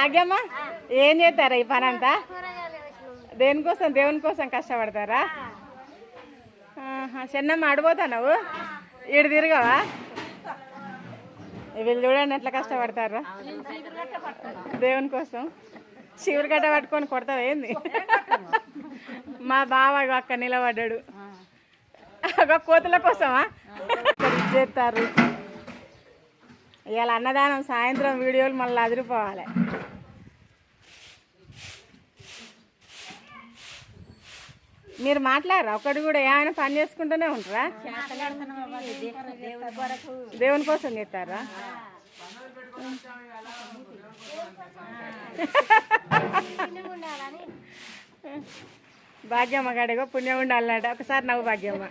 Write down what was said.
భాగ్యమ్మ ఏం చేస్తారా ఈ పని అంతా? దేనికోసం? దేవుని కోసం కష్టపడతారా? చిన్నమ్మ ఆడిపోతావు ఈడు తిరగవా? వీళ్ళు చూడండి ఎట్లా కష్టపడతారా దేవుని కోసం. శివురు గడ్డ పట్టుకొని కొడతావు ఏంది? మా బావ అక్క నిలబడ్డాడు. కోతుల కోసమా చేస్తారు? ఇవాళ అన్నదానం సాయంత్రం వీడియోలు మళ్ళీ అదిరిపోవాలి. మీరు మాట్లాడరా? ఒకటి కూడా ఏమైనా పని చేసుకుంటూనే ఉంటారా? దేవుని కోసం చేస్తారా? భాగ్యమ్మ గడిగో పుణ్యం ఉండాలన్నట. ఒకసారి నవ్వు భాగ్యమ్మ.